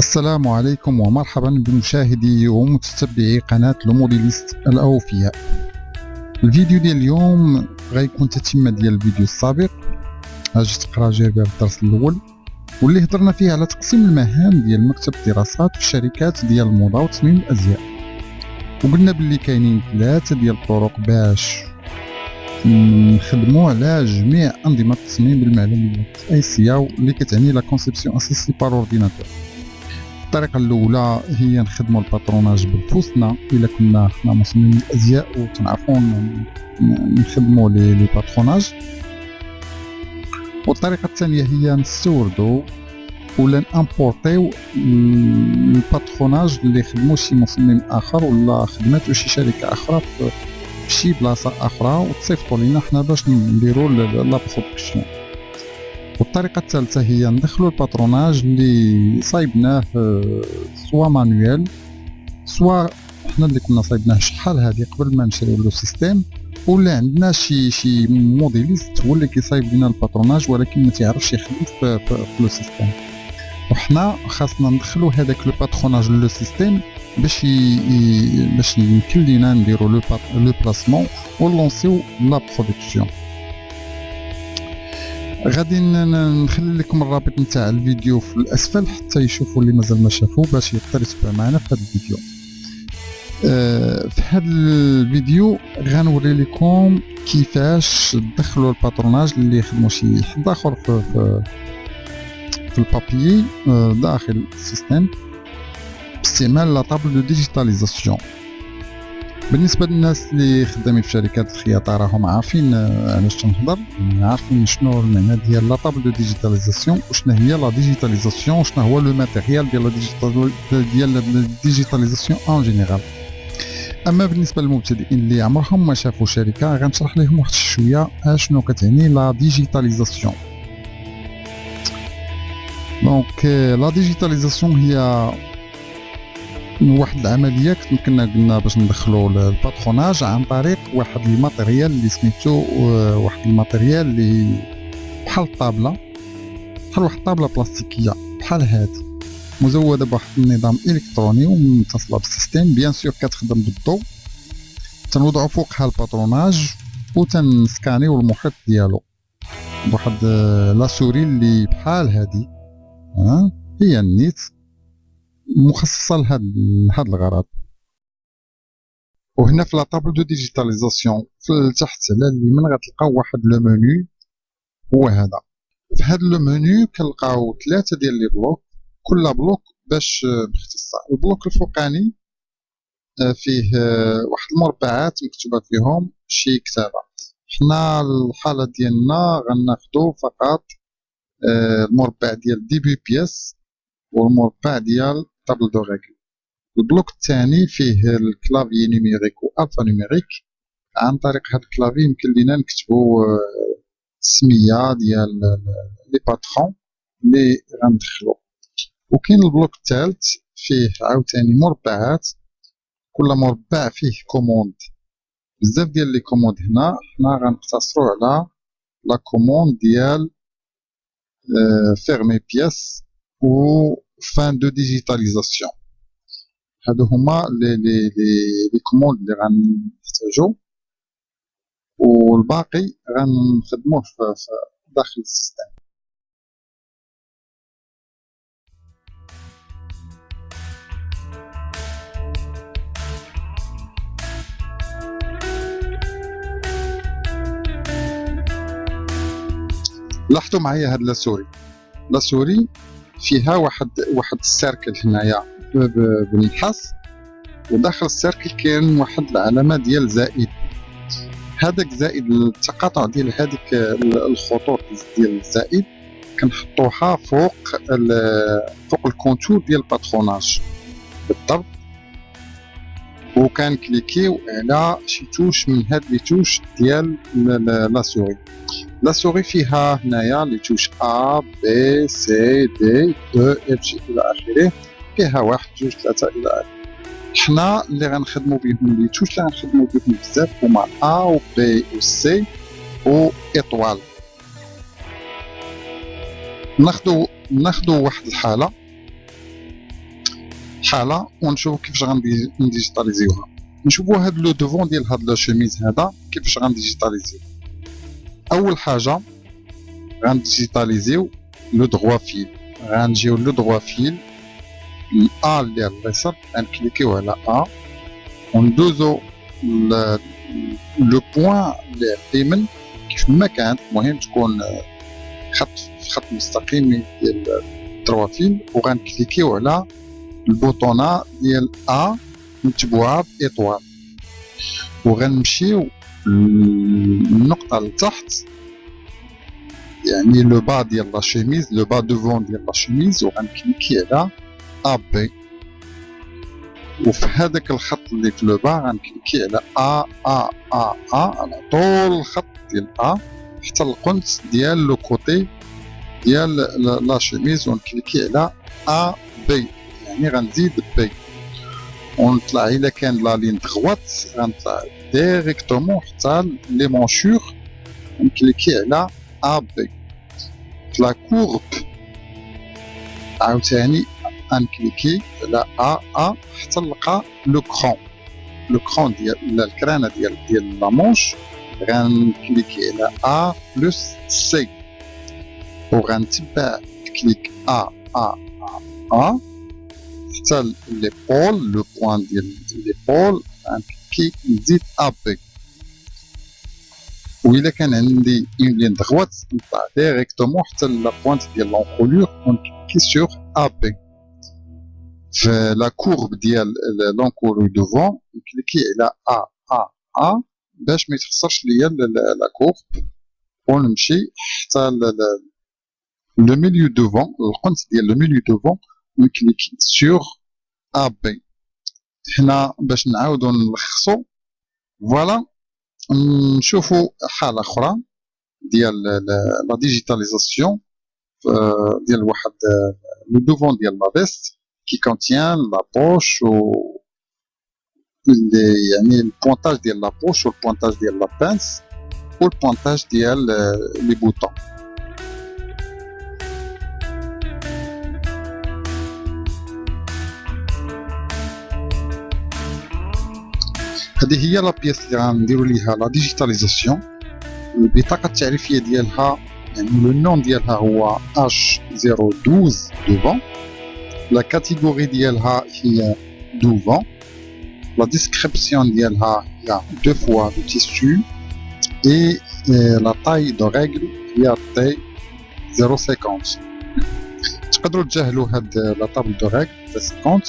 السلام عليكم ومرحبا بمشاهدي ومتتبعي قناة الموديليست الأوفياء. الفيديو ديال اليوم غيكون تتمة ديال الفيديو السابق. اجي تقرا جايبها في الدرس الاول واللي هضرنا فيه على تقسيم المهام ديال مكتب الدراسات في الشركات ديال الموضة وتصميم الازياء، وقلنا باللي كاينين 3 ديال الطرق باش نخدموا على جميع انظمه التصميم بالمعلومات الاساسيه واللي كتعني لا كونسيبسيون اسيستي بار اورديناتور. الطريقه الاولى هي نخدموا الباتروناج بفوسنا الا كنا حنا مصممين الازياء وتنعرفوا نخدموا لي باتروناج. والطريقه الثانيه هي نستوردوا ولا نامبورطيو الباتروناج اللي خدموا شي مصمم اخر ولا خدمته شي شركه اخرى في شي بلاصه اخرى وتصيفطوا لينا حنا باش نديروا لا برودكسيون. والطريقه الثالثه هي ندخلوا الباتروناج اللي صايبناه سوا مانويل سوا حنا اللي كنا صايبناه شحال هذه قبل ما نشريو لو سيستيم، ولا عندنا شي موديليست هو اللي كيصايب لنا الباتروناج ولكن ما تيعرفش يخدم في لو سيستيم. وحنا خاصنا ندخلوا هذاك لو باتروناج لو سيستيم باش يمكن لينا نديروا لو بلاسمون ونلونسيو لا برودكسيون. غادي نخلي لكم الرابط نتاع الفيديو في الاسفل حتى يشوفوا اللي مازال ما شافوه باش يقدر يتبع معنا في هذا الفيديو. في هذا الفيديو غنوري لكم كيفاش تدخلوا الباتروناج اللي يخدموا شي حد اخر في البابيي داخل السيستم باستعمال لا طابل دو ديجيتاليزاسيون. بالنسبه للناس اللي خدامين في شركات الخياطه راهم عارفين علاش تنهضر، عارفين شنو المعنى ديال لا طابل دو ديجيتاليزاسيون وشنو هي لا ديجيتاليزاسيون وشنو هو لو ماتيريال ديال الديجيتاليزاسيون ان جينيرال. اما بالنسبه للمبتدئين اللي عمرهم ما شافوا شركه غنشرح لهم واحد شويه شنو كتعني لا ديجيتاليزاسيون. دونك لا ديجيتاليزاسيون هي واحد العمليه كنا قلنا باش ندخلوا الباتروناج عن طريق واحد الماتيريال اللي سميتو واحد الماتيريال اللي بحال الطابله، بحال واحد الطابله بلاستيكيه بحال هاد مزوده بواحد النظام الكتروني ومتصله بالسيستم بيان سور كتخدم بالضوء. تنوضعوا فوقها الباتروناج وتنسكانيو المحيط ديالو بواحد لا سوري اللي بحال هادي هي النيت مخصصه لهاد الغرض. وهنا في لا طابل دو ديجيتاليزاسيون في تحت على اليمين غتلقاو واحد لو منيو هو هذا. في هاد لو منيو كنلقاو 3 ديال لي بلوك، كل بلوك باش باختصار. البلوك الفوقاني فيه واحد المربعات مكتوبه فيهم شي كتابه. حنا الحاله ديالنا غناخدو فقط المربع ديال ديبي بياس والمربع ديال طابل دو ريغل. البلوك الثاني فيه الكلافي نيميريك و الفا نيميريك. عن طريق هاد الكلافي يمكن لينا نكتبو السميه ديال لي باترون اللي غندخلو. وكاين البلوك الثالث فيه عاوتاني مربعات، كل مربع فيه كوموند. بزاف ديال لي كوموند هنا حنا غنقتصرو على لا كوموند ديال فيرمي بياس و فان دو ديجيتاليزاسيون. هادو هما لي كوموند اللي غنحتاجو والباقي غنخدموه في داخل السيستم. لاحظوا معايا هاد لا سوري فيها واحد السيركل هنايا بالنحاس، وداخل السيركل كاين واحد العلامه ديال زائد. هذاك زائد التقاطع ديال هذيك الخطوط ديال الزائد كنحطوها فوق الكونتور ديال الباتروناج بالضبط، وكنكليكيو على شي توش من هاد لي توش ديال لا سوري فيها هنايا لي توش A B C D E F G الى اخره، فيها 1 2 3 الى اخره. حنا اللي غنخدمو بهم لي توش اللي غنخدمو بهم بزاف هما A و B و C و ايطوال. ناخدو واحد الحاله حاله ونشوفوا كيفاش غنديجيتاليزيوها. نشوفوا هاد لو دوفون ديال هاد لا شوميز هذا كيفاش غنديجيتاليزيو. اول حاجه غنديجيتاليزيو لو دغوا فيل. غنجيو لو دغوا فيل ا اللي على اليسار غنكليكيو على ا وندوزو لو بوين اللي على اليمين كيف ما كانت. المهم تكون خط مستقيم ديال دغوا فيل وغنكليكيو على البوطونه ديال ا متبوعه بايطوال وغنمشيو النقطه لتحت يعني لو با ديال لا شيميز لو با دوفون ديال لا شيميز وغنكليكي على ا بي وفي هذاك الخط اللي في لو با غنكليكي على ا على طول الخط ديال ا حتى القنت ديال لو كوتي ديال لا شيميز ونكليكي على ا بي يعني غنزيد بي ونطلع الا كان لا لين دغوات غنطلع ديريكتومون حتى لي مونشور نكليكي على ا بي في لا كورب عاوتاني غنكليكي على ا حتى نلقى لو كرون ديال الكرانه ديال لا مونش غنكليكي على ا بلس سي وغنتبع كليك ا حتى ليبول لو بوين ديال ليبول غنكليكي نزيد ا بي وإلا كان عندي اون لين دغوات نطلع ديريكتومون حتى لا بوينت ديال لونكولور ونكليكي سور ا بي في لا كورب ديال لونكولور دوفون نكليكي على ا باش ما يتخسرش ليا لا كورب ونمشي حتى لو ميليو دوفون القنت ديال لو ميليو دوفون ونكليكي سور ا بي. هنا باش نعاودو نلخصو فوالا نشوفوا حالة أخرى ديال لا ديجيتاليزاسيون ديال واحد لو دوفون ديال لا فيست كي كونتيان لا بوش و يعني البوانتاج ديال لا بوش والبوانتاج ديال لا بانس والبوانتاج ديال لي بوطون. هذه هي لا بيس اللي غنديروا ليها لا ديجيتاليزاسيون. البطاقه التعريفيه ديالها يعني لو نون ديالها هو H012 دوفون. لا كاتيجوري ديالها هي دوفون. لا ديسكريبسيون ديالها هي دو فوا دو تيسو اي لا تاي دو ريغل هي تي 0.50. تقدروا تجاهلوا هاد لا طابل دو ريغل تي 50.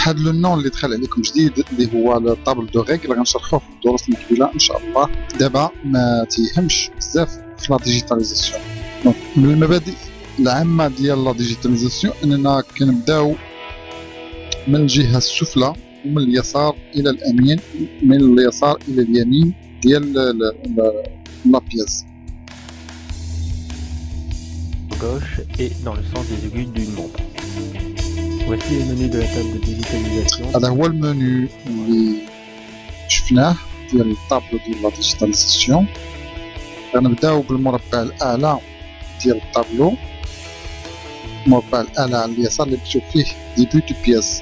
هاد لو نون اللي دخل عليكم جديد اللي هو لو طابل دو ريغل غنشرحوه في الدروس المقبله ان شاء الله. دابا ما تيهمش بزاف في لا ديجيتاليزاسيون. دونك من المبادئ العامه ديال لا ديجيتاليزاسيون اننا كنبداو من الجهه السفلى ومن اليسار الى اليمين من اليسار الى اليمين ديال لا بياس. Gauche et dans le sens des aiguilles d'une montre. Voici les menus de la table de digitalisation. هذا هو المنيو اللي شفناه ديال الطابلو ديال لا ديجيتاليزاسيون. غنبداو بالمربع الاعلى ديال الطابلو. المربع الاعلى على اليسار اللي كتشوف فيه ديبي دو بياس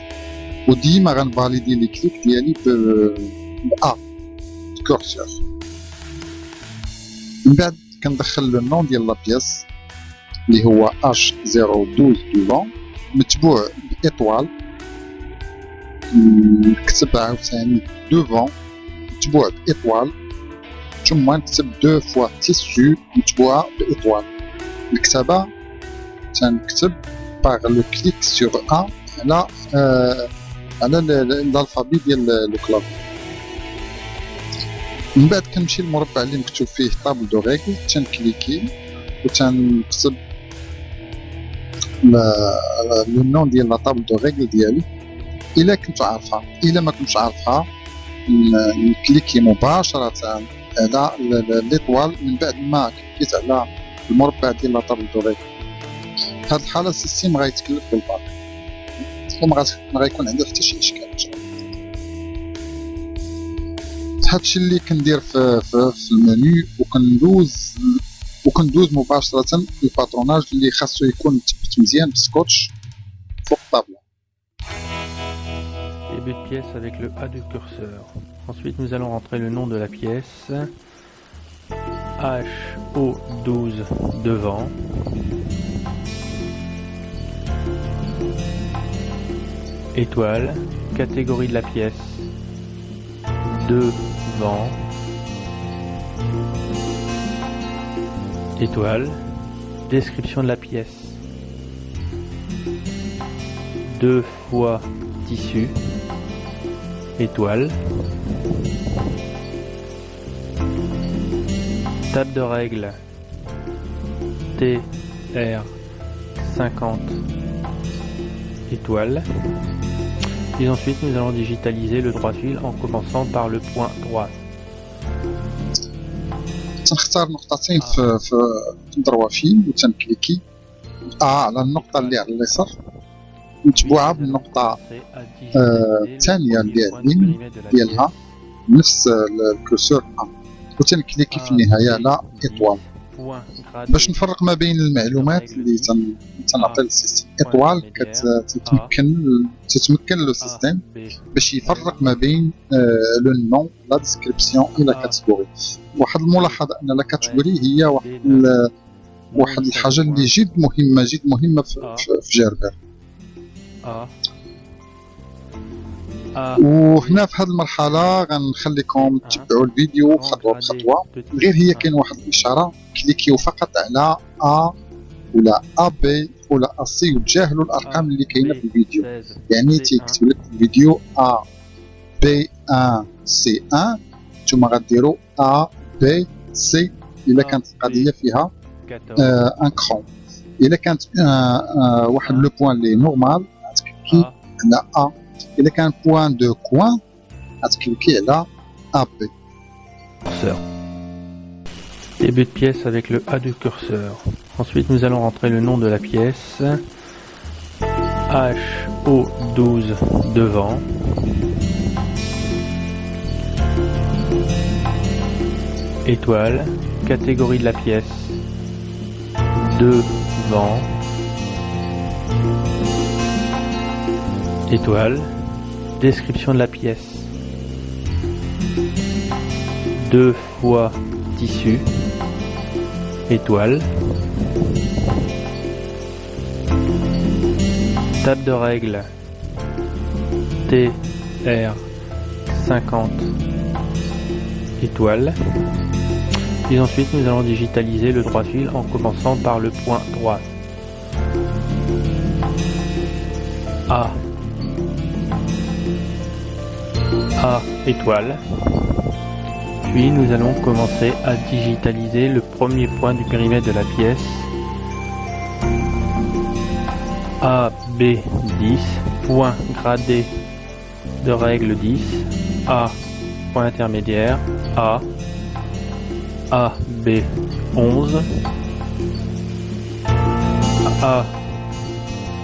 وديما غنفاليدي لي كليك ديالي ب ا كورسور. من بعد كندخل لو نون ديال لا بياس اللي هو H012 دوفون متبوع بإطوال. نكتب عاوتاني دوفون متبوع بإطوال ثم نكتب دو فوا تيسو متبوعة بإطوال. نكتبها تنكتب باغ لو كليك سور ا على الالفابي ديال لو كلافي. من بعد كنمشي للمربع اللي مكتوب فيه طابل دو ريغل تنكليكي وتنكتب لو نون ديال لا طابل دو ريغل ديالي الا كنت عارفها. الا ما كنتش عارفها نكليكي مباشره على ليطوال من بعد ما كليكيت على المربع ديال لا طابل دو ريغل. في هذه الحاله السيستم غيتكلف بالباقي وما غيكون عندي حتى شي اشكال ان شاء الله. هادشي اللي كندير في المنيو وكندوز مباشره للباتروناج اللي خاصو يكون مثبت مزيان بالسكوتش فوق الطابله. Début de pièce avec le A du curseur. Ensuite, nous allons rentrer le nom de la pièce. HO12 devant. Étoile. Catégorie de la pièce. Devant. Étoile. Description de la pièce. 2 fois tissu. Étoile. Table de règles. TR50. Étoile. Et ensuite nous allons digitaliser le droit fil en commençant par le point droit. تنختار نقطتين في الدروا فيل وتنكليكي على النقطة اللي على اليسار متبوعة بالنقطة الثانية اللي على اليمين ديالها نفس الكرسور وتنكليكي في النهاية على إطوال باش نفرق ما بين المعلومات اللي تنعطي للسيستم. إطوال تتمكن لو سيستم باش يفرق ما بين لو نون لا ديسكريبسيون و لا كاتيجوري. واحد الملاحظة أن لا كاتيجوري هي واحد الحاجة اللي جد مهمة في جافر. وهنا في هذه المرحلة غنخليكم تتبعوا الفيديو خطوة بخطوة. غير هي كاين واحد الإشارة كليكيو فقط على A ولا AB ولا AC وتجاهلوا الأرقام اللي كاينة في الفيديو. يعني تيكتب لك في الفيديو AB1C1 ثم غديروا ABC إلا كانت القضية فيها ان كرون. إلا كانت واحد لو بوان اللي نورمال غتكليكي على A. إلا كان point de coin, غتكليكي على AB. Début de pièce avec le A du curseur. Ensuite, nous allons rentrer le nom de la pièce. HO12 devant. Étoile. Catégorie de la pièce. Devant. Étoile. Description de la pièce. 2 fois tissu. Étoile. Table de règles. TR50. Étoile. Et ensuite nous allons digitaliser le droit fil en commençant par le point droit. A. A étoile. Puis nous allons commencer à digitaliser le premier point du périmètre de la pièce. AB10, point gradé de règle 10, A, point intermédiaire, A, AB11,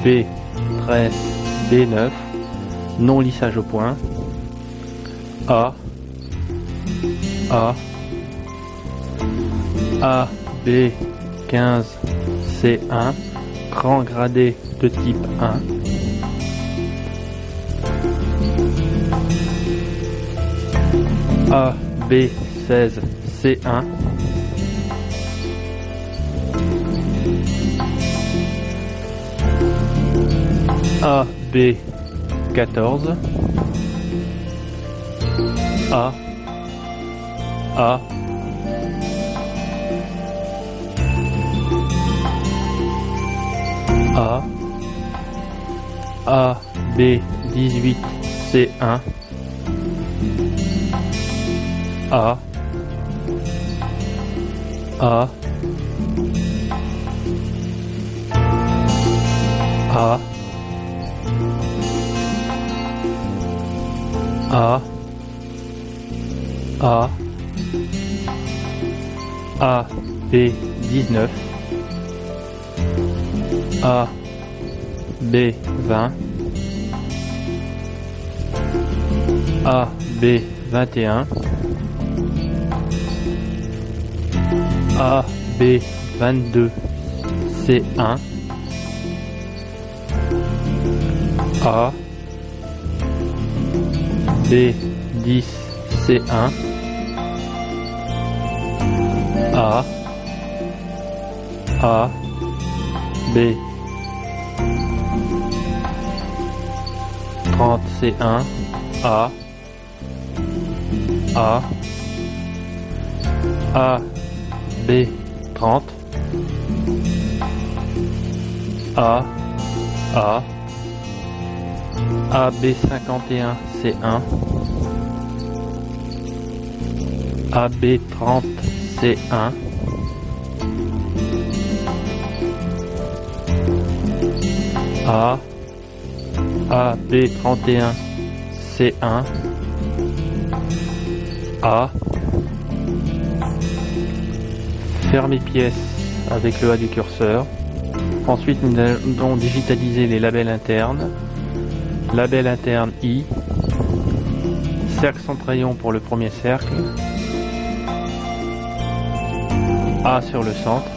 AB13, B9, non lissage au point, AB15, C1, grand gradé de type 1. AB16, C1. AB14. A B18 C1 A B19 B20 B21 B22 C1 A B10 C1 A B 30 C1 A B 30 AB 51 C1 AB 30 C1 AB 31 C1 A fermer pièce avec le A du curseur. Ensuite nous allons digitaliser les labels internes. Label interne I, cercle sans rayon pour le premier cercle, A sur le centre,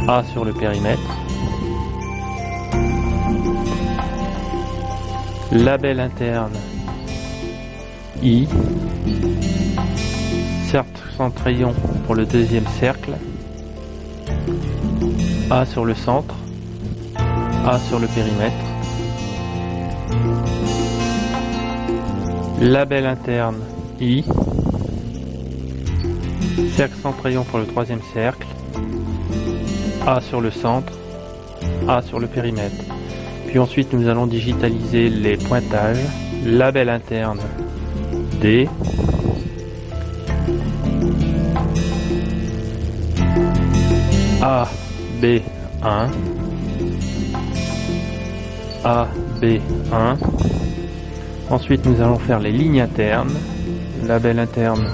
A sur le périmètre, label interne I, cercle sans rayon pour le deuxième cercle, A sur le centre, A sur le périmètre, label interne I, cercle sans rayon pour le troisième cercle, A sur le centre, A sur le périmètre. Puis ensuite nous allons digitaliser les pointages, label interne D, A, B1, A, B1. Ensuite, nous allons faire les lignes internes. Label interne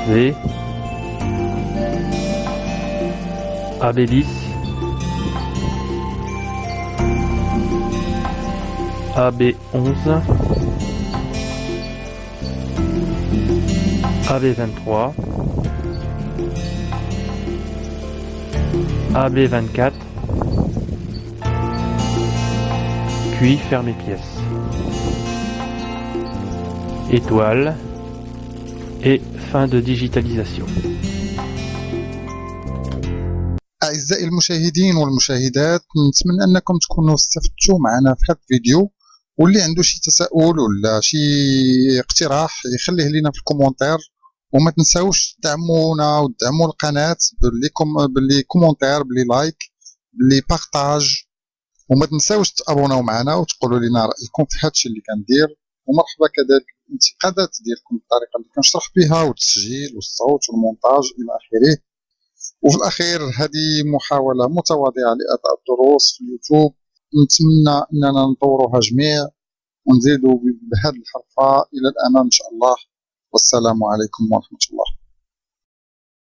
V, AB10, AB11, AB23, AB24, puis fermer pièce. Étoile et fin de digitalisation. أعزائي المشاهدين والمشاهدات، نتمنى أنكم تكونوا استفدتوا معنا في هذا الفيديو، واللي عنده شي تساؤل ولا شي اقتراح يخليه لنا في الكومنتير، وما تنساوش تدعمونا وتدعموا القناة باللي كومنتير، باللي لايك، باللي بارطاج، وما تنساوش تابوناو معنا وتقولوا لنا رأيكم في هذا الشيء اللي كندير، ومرحبا كذلك الانتقادات ديالكم بالطريقة اللي كنشرح بها والتسجيل والصوت والمونتاج إلى آخره. وفي الأخير هذه محاولة متواضعة لأداء الدروس في اليوتيوب، نتمنى أننا نطورها جميع ونزيدوا بهذه الحرفة إلى الأمام إن شاء الله. والسلام عليكم ورحمة الله.